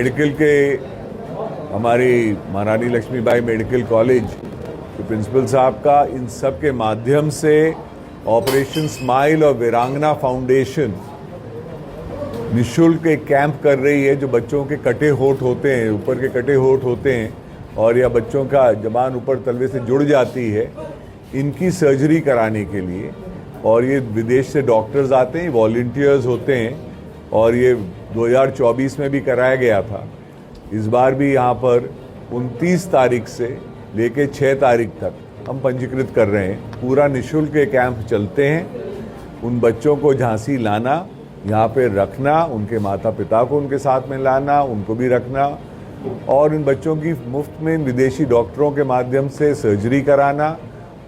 Medical के हमारी महारानी लक्ष्मीबाई मेडिकल कॉलेज के प्रिंसिपल साहब का इन सब के माध्यम से ऑपरेशन स्माइल और वीरांगना फाउंडेशन निःशुल्क एक कैंप कर रही है। जो बच्चों के कटे होंठ होते हैं, ऊपर के कटे होंठ होते हैं और या बच्चों का जबान ऊपर तलवे से जुड़ जाती है, इनकी सर्जरी कराने के लिए। और ये विदेश से डॉक्टर्स आते हैं, वॉलंटियर्स होते हैं और ये 2024 में भी कराया गया था। इस बार भी यहाँ पर 29 तारीख से लेके 6 तारीख तक हम पंजीकृत कर रहे हैं। पूरा निःशुल्क ये कैंप चलते हैं। उन बच्चों को झांसी लाना, यहाँ पे रखना, उनके माता पिता को उनके साथ में लाना, उनको भी रखना और इन बच्चों की मुफ्त में विदेशी डॉक्टरों के माध्यम से सर्जरी कराना,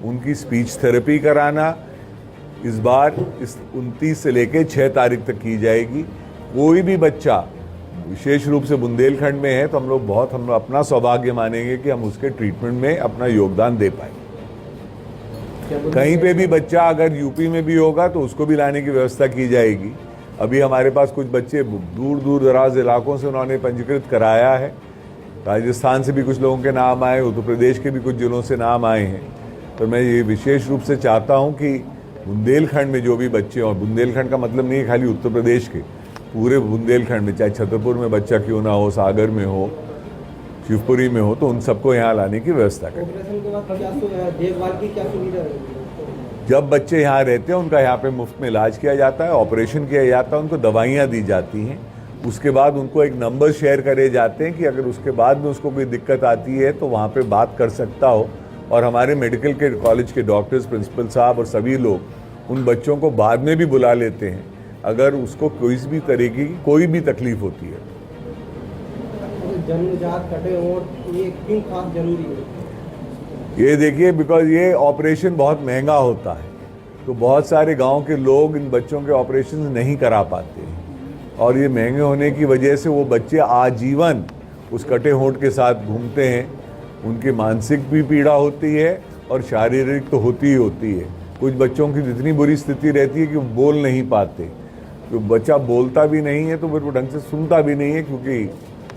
उनकी स्पीच थेरेपी कराना। इस बार इस 29 से लेके 6 तारीख तक की जाएगी। कोई भी बच्चा विशेष रूप से बुंदेलखंड में है तो हम अपना सौभाग्य मानेंगे कि हम उसके ट्रीटमेंट में अपना योगदान दे पाए। कहीं पे भी बच्चा अगर यूपी में भी होगा तो उसको भी लाने की व्यवस्था की जाएगी। अभी हमारे पास कुछ बच्चे दूर दूर दराज इलाकों से उन्होंने पंजीकृत कराया है। राजस्थान से भी कुछ लोगों के नाम आए, उत्तर प्रदेश के भी कुछ जिलों से नाम आए हैं। तो मैं ये विशेष रूप से चाहता हूँ कि बुंदेलखंड में जो भी बच्चे, और बुंदेलखंड का मतलब नहीं है खाली उत्तर प्रदेश के, पूरे बुंदेलखंड में, चाहे छतरपुर में बच्चा क्यों ना हो, सागर में हो, शिवपुरी में हो, तो उन सबको यहाँ लाने की व्यवस्था करें। ऑपरेशन के बाद क्या देखभाल की क्या सुविधा है? जब बच्चे यहाँ रहते हैं उनका यहाँ पे मुफ्त में इलाज किया जाता है, ऑपरेशन किया जाता है, उनको दवाइयाँ दी जाती हैं। उसके बाद उनको एक नंबर शेयर करे जाते हैं कि अगर उसके बाद में उसको कोई दिक्कत आती है तो वहाँ पे बात कर सकता हो। और हमारे मेडिकल के कॉलेज के डॉक्टर्स, प्रिंसिपल साहब और सभी लोग उन बच्चों को बाद में भी बुला लेते हैं अगर उसको कोई भी तरीके की कोई भी तकलीफ होती है। जन्मजात कटे होंठ ये क्यों खास जरूरी है? ये देखिए, बिकॉज ये ऑपरेशन बहुत महंगा होता है, तो बहुत सारे गांव के लोग इन बच्चों के ऑपरेशन नहीं करा पाते हैं और ये महंगे होने की वजह से वो बच्चे आजीवन उस कटे होंठ के साथ घूमते हैं। उनकी मानसिक भी पीड़ा होती है और शारीरिक तो होती ही होती है। कुछ बच्चों की इतनी बुरी स्थिति रहती है कि वो बोल नहीं पाते। तो बच्चा बोलता भी नहीं है तो फिर वो ढंग से सुनता भी नहीं है, क्योंकि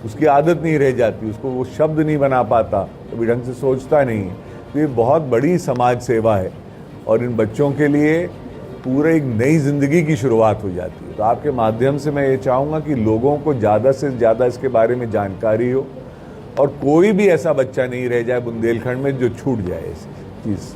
उसकी आदत नहीं रह जाती, उसको वो शब्द नहीं बना पाता, कभी ढंग से सोचता नहीं है। तो ये बहुत बड़ी समाज सेवा है और इन बच्चों के लिए पूरे एक नई ज़िंदगी की शुरुआत हो जाती है। तो आपके माध्यम से मैं ये चाहूँगा कि लोगों को ज़्यादा से ज़्यादा इसके बारे में जानकारी हो और कोई भी ऐसा बच्चा नहीं रह जाए बुंदेलखंड में जो छूट जाए इस चीज़।